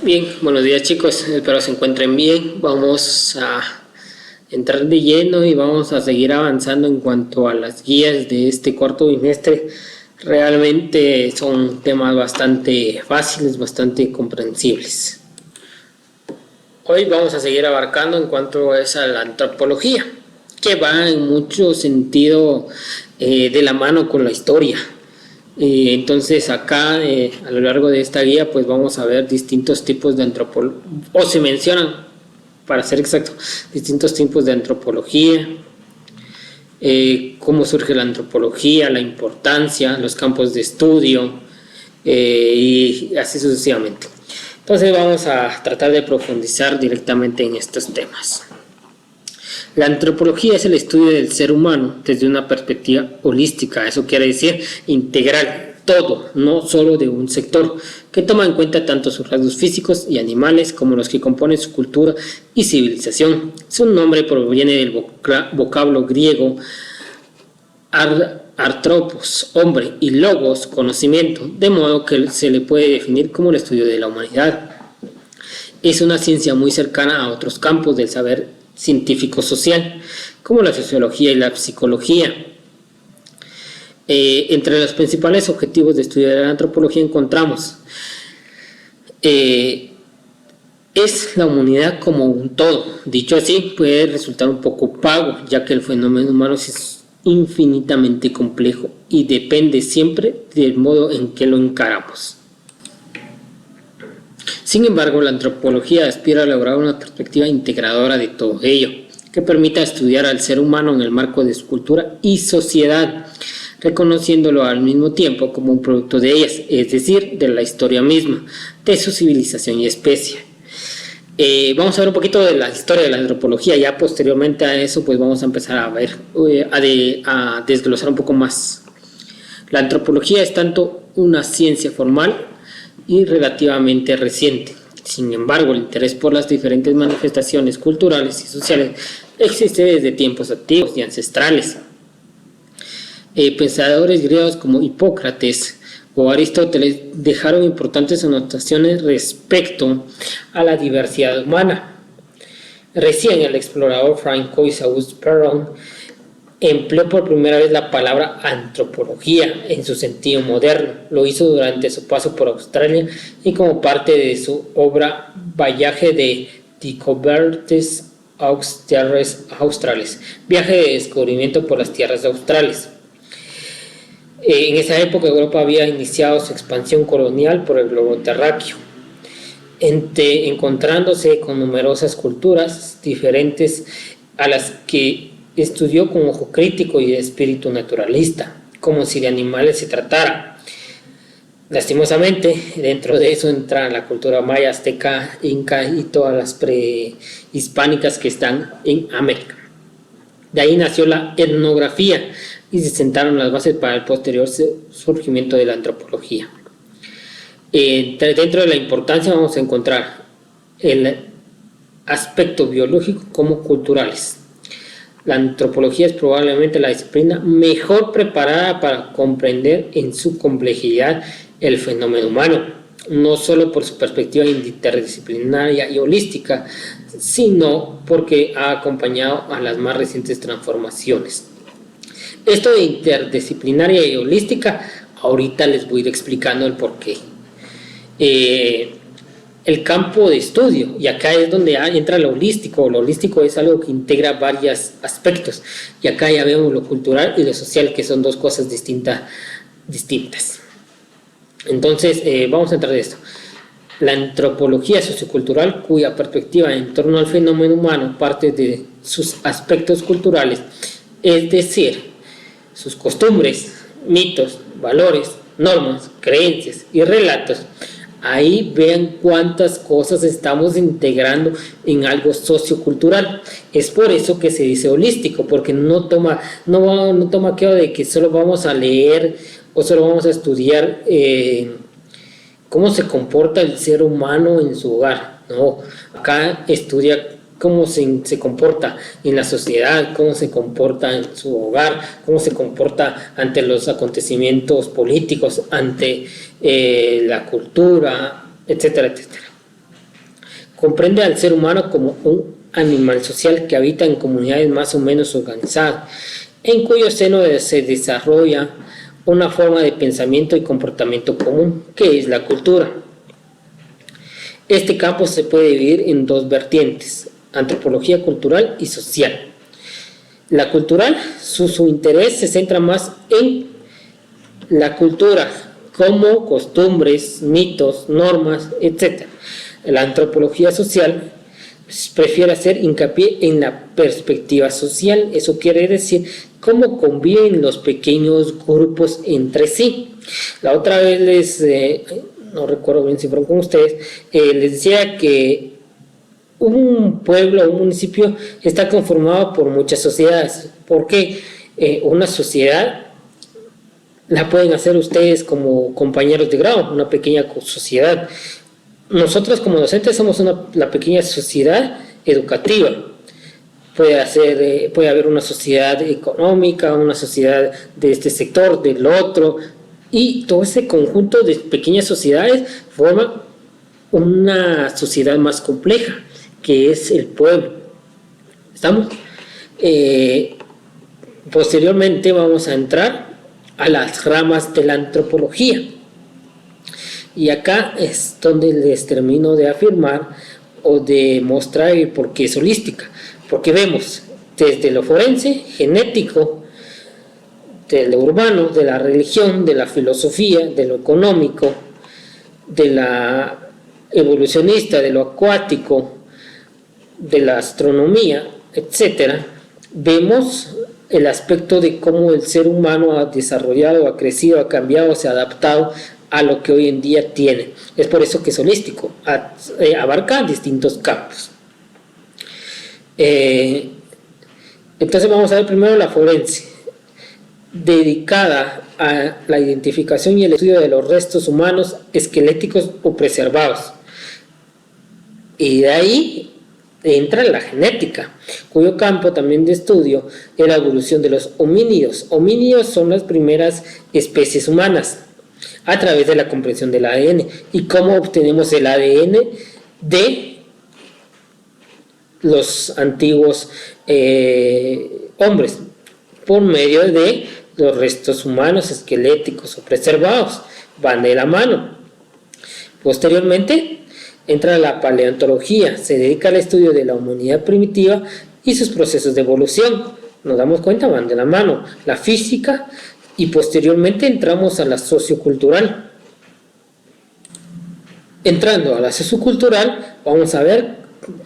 Bien, buenos días chicos, espero se encuentren bien. Vamos a entrar de lleno y vamos a seguir avanzando en cuanto a las guías de este cuarto bimestre. Realmente son temas bastante fáciles, bastante comprensibles. Hoy vamos a seguir abarcando en cuanto es a la antropología, que va en mucho sentido de la mano con la historia. Entonces acá a lo largo de esta guía pues vamos a ver distintos tipos de antropología, o se mencionan, para ser exacto, distintos tipos de antropología, cómo surge la antropología, la importancia, los campos de estudio y así sucesivamente. Entonces vamos a tratar de profundizar directamente en estos temas. La antropología es el estudio del ser humano desde una perspectiva holística, eso quiere decir integral, todo, no solo de un sector, que toma en cuenta tanto sus rasgos físicos y animales como los que componen su cultura y civilización. Su nombre proviene del vocablo griego artropos, hombre, y logos, conocimiento, de modo que se le puede definir como el estudio de la humanidad. Es una ciencia muy cercana a otros campos del saber científico-social, como la sociología y la psicología. Entre los principales objetivos de estudio de la antropología encontramos es la humanidad como un todo. Dicho así, puede resultar un poco vago, ya que el fenómeno humano es infinitamente complejo y depende siempre del modo en que lo encaramos. Sin embargo, la antropología aspira a lograr una perspectiva integradora de todo ello, que permita estudiar al ser humano en el marco de su cultura y sociedad, reconociéndolo al mismo tiempo como un producto de ellas, es decir, de la historia misma, de su civilización y especie. Vamos a ver un poquito de la historia de la antropología, ya posteriormente a eso pues vamos a empezar a ver, a desglosar un poco más. La antropología es tanto una ciencia formal y relativamente reciente. Sin embargo, el interés por las diferentes manifestaciones culturales y sociales existe desde tiempos antiguos y ancestrales. Pensadores griegos como Hipócrates o Aristóteles dejaron importantes anotaciones respecto a la diversidad humana. Recién el explorador Francois-Auguste Perron empleó por primera vez la palabra antropología en su sentido moderno. Lo hizo durante su paso por Australia y como parte de su obra Voyage de Découvertes aux Terres Australes, viaje de descubrimiento por las tierras australes. En esa época Europa había iniciado su expansión colonial por el globo terráqueo, encontrándose con numerosas culturas diferentes a las que estudió con ojo crítico y de espíritu naturalista, como si de animales se tratara. Lastimosamente, dentro de eso entra la cultura maya, azteca, inca y todas las prehispánicas que están en América. De ahí nació la etnografía y se sentaron las bases para el posterior surgimiento de la antropología. Dentro de la importancia vamos a encontrar el aspecto biológico como culturales. La antropología es probablemente la disciplina mejor preparada para comprender en su complejidad el fenómeno humano, no solo por su perspectiva interdisciplinaria y holística, sino porque ha acompañado a las más recientes transformaciones. Esto de interdisciplinaria y holística, ahorita les voy a ir explicando el porqué. El campo de estudio, y acá es donde entra lo holístico. Lo holístico es algo que integra varios aspectos, y acá ya vemos lo cultural y lo social, que son dos cosas distintas. Entonces vamos a entrar de esto. La antropología sociocultural, cuya perspectiva en torno al fenómeno humano parte de sus aspectos culturales, es decir, sus costumbres, mitos, valores, normas, creencias y relatos. Ahí vean cuántas cosas estamos integrando en algo sociocultural. Es por eso que se dice holístico, porque no toma quedo de que solo vamos a leer o solo vamos a estudiar cómo se comporta el ser humano en su hogar. No, acá estudia cómo se comporta en la sociedad, cómo se comporta en su hogar, cómo se comporta ante los acontecimientos políticos, ante la cultura, etcétera, etcétera. Comprende al ser humano como un animal social que habita en comunidades más o menos organizadas, en cuyo seno se desarrolla una forma de pensamiento y comportamiento común, que es la cultura. Este campo se puede dividir en dos vertientes: antropología cultural y social. La cultural, su interés se centra más en la cultura, como costumbres, mitos, normas, etc. La antropología social prefiere hacer hincapié en la perspectiva social. Eso quiere decir cómo conviven los pequeños grupos entre sí. La otra vez no recuerdo bien si fueron con ustedes, les decía que un pueblo, un municipio está conformado por muchas sociedades, porque una sociedad la pueden hacer ustedes como compañeros de grado, una pequeña sociedad. Nosotros como docentes somos la pequeña sociedad educativa. Puede haber una sociedad económica, una sociedad de este sector, del otro, y todo ese conjunto de pequeñas sociedades forma una sociedad más compleja, que es el pueblo. ¿Estamos? Posteriormente vamos a entrar a las ramas de la antropología. Y acá es donde les termino de afirmar o de mostrar el por qué es holística. Porque vemos desde lo forense, genético, de lo urbano, de la religión, de la filosofía, de lo económico, de la evolucionista, de lo acuático, de la astronomía, etcétera. Vemos el aspecto de cómo el ser humano ha desarrollado, ha crecido, ha cambiado, se ha adaptado a lo que hoy en día tiene. Es por eso que es holístico, abarca distintos campos. Entonces vamos a ver primero la forense, dedicada a la identificación y el estudio de los restos humanos esqueléticos o preservados. Y de ahí entra la genética, cuyo campo también de estudio es la evolución de los homínidos. Homínidos son las primeras especies humanas a través de la comprensión del ADN. ¿Y cómo obtenemos el ADN de los antiguos hombres? Por medio de los restos humanos esqueléticos o preservados. Van de la mano. Posteriormente entra la paleontología, se dedica al estudio de la humanidad primitiva y sus procesos de evolución. Nos damos cuenta, van de la mano. La física, y posteriormente entramos a la sociocultural. Entrando a la sociocultural, vamos a ver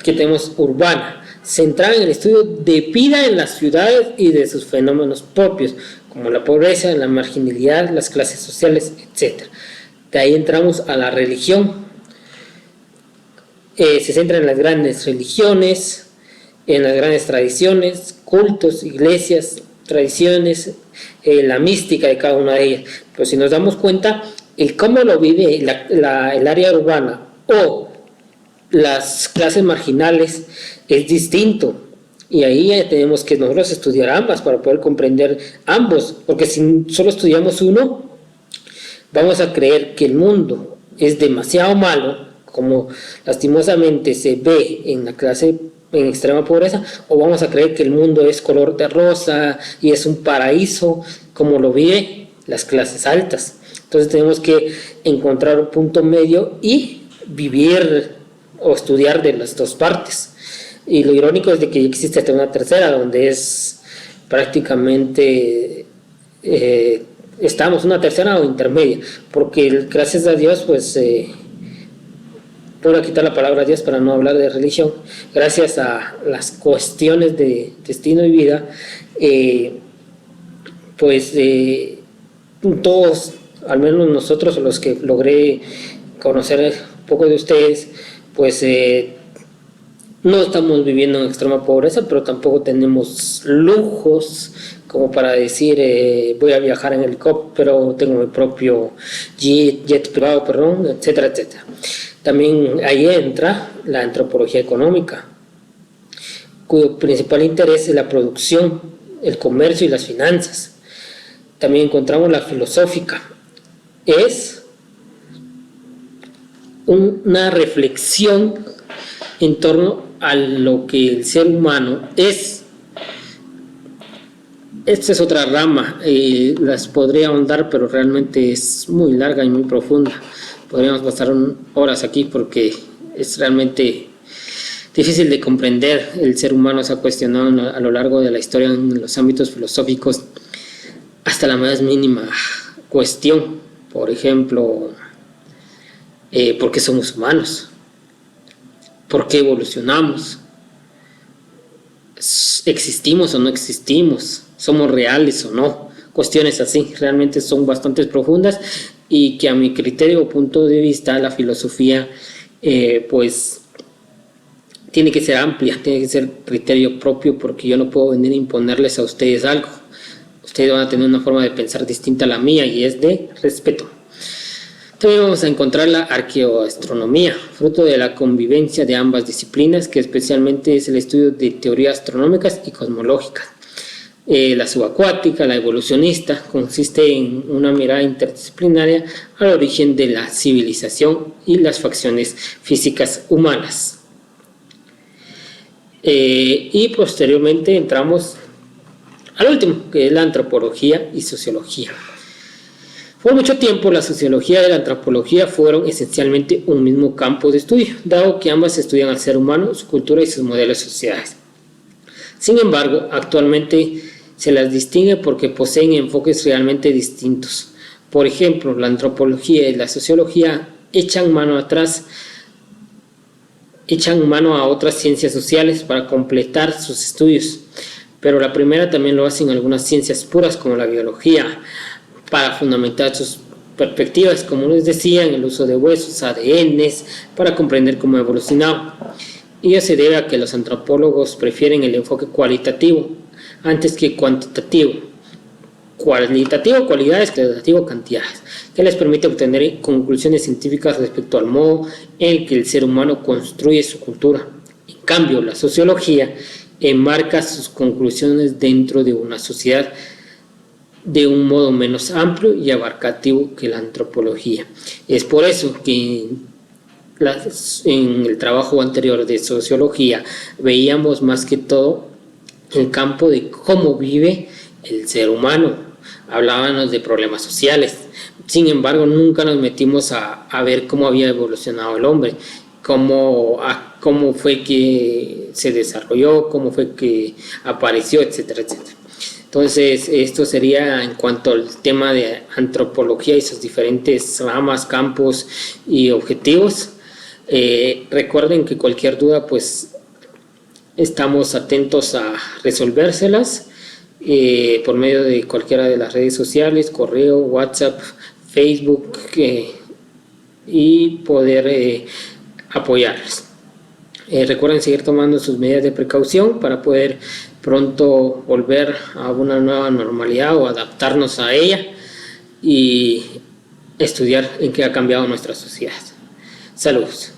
que tenemos urbana, centrada en el estudio de vida en las ciudades y de sus fenómenos propios, como la pobreza, la marginalidad, las clases sociales, etc. De ahí entramos a la religión. Se centra en las grandes religiones, en las grandes tradiciones, cultos, iglesias, tradiciones, la mística de cada una de ellas. Pero si nos damos cuenta, el cómo lo vive el área urbana o las clases marginales es distinto. Y ahí tenemos que nosotros estudiar ambas para poder comprender ambos, porque si solo estudiamos uno, vamos a creer que el mundo es demasiado malo, como lastimosamente se ve en la clase en extrema pobreza, o vamos a creer que el mundo es color de rosa y es un paraíso, como lo viven las clases altas. Entonces tenemos que encontrar un punto medio y vivir o estudiar de las dos partes. Y lo irónico es de que existe hasta una tercera, donde es prácticamente estamos una tercera o intermedia, porque gracias a Dios pues voy a quitar la palabra Dios para no hablar de religión. Gracias a las cuestiones de destino y vida, todos, al menos nosotros, los que logré conocer un poco de ustedes, pues no estamos viviendo en extrema pobreza, pero tampoco tenemos lujos como para decir voy a viajar en helicóptero, tengo mi propio jet privado, etcétera, etcétera. También ahí entra la antropología económica, cuyo principal interés es la producción, el comercio y las finanzas. También encontramos la filosófica, es una reflexión en torno a lo que el ser humano es. Esta es otra rama, las podría ahondar, pero realmente es muy larga y muy profunda. Podríamos pasar horas aquí porque es realmente difícil de comprender. El ser humano se ha cuestionado a lo largo de la historia en los ámbitos filosóficos hasta la más mínima cuestión. Por ejemplo, ¿por qué somos humanos? ¿Por qué evolucionamos? ¿Existimos o no existimos? ¿Somos reales o no? Cuestiones así, realmente son bastante profundas y que a mi criterio o punto de vista la filosofía pues tiene que ser amplia, tiene que ser criterio propio, porque yo no puedo venir a imponerles a ustedes algo. Ustedes van a tener una forma de pensar distinta a la mía y es de respeto. También vamos a encontrar la arqueoastronomía, fruto de la convivencia de ambas disciplinas, que especialmente es el estudio de teorías astronómicas y cosmológicas. La subacuática, la evolucionista, consiste en una mirada interdisciplinaria al origen de la civilización y las facciones físicas humanas. Y posteriormente entramos al último, que es la antropología y sociología. Por mucho tiempo, la sociología y la antropología fueron esencialmente un mismo campo de estudio, dado que ambas estudian al ser humano, su cultura y sus modelos sociales. Sin embargo, actualmente se las distingue porque poseen enfoques realmente distintos. Por ejemplo, la antropología y la sociología echan mano a otras ciencias sociales para completar sus estudios, pero la primera también lo hacen algunas ciencias puras como la biología, para fundamentar sus perspectivas, como les decía, en el uso de huesos, ADNs, para comprender cómo ha evolucionado. Ello se debe a que los antropólogos prefieren el enfoque cualitativo antes que cuantitativo. Cualitativo, cualidades; cuantitativo, cantidades, que les permite obtener conclusiones científicas respecto al modo en que el ser humano construye su cultura. En cambio, la sociología enmarca sus conclusiones dentro de una sociedad de un modo menos amplio y abarcativo que la antropología. Es por eso que en el trabajo anterior de sociología veíamos más que todo el campo de cómo vive el ser humano. Hablábamos de problemas sociales. Sin embargo, nunca nos metimos a ver cómo había evolucionado el hombre, cómo fue que se desarrolló, cómo fue que apareció, etcétera, etcétera. Entonces, esto sería en cuanto al tema de antropología y sus diferentes ramas, campos y objetivos. Recuerden que cualquier duda, pues, estamos atentos a resolvérselas por medio de cualquiera de las redes sociales, correo, WhatsApp, Facebook, y poder apoyarles. Recuerden seguir tomando sus medidas de precaución para poder pronto volver a una nueva normalidad o adaptarnos a ella y estudiar en qué ha cambiado nuestra sociedad. Saludos.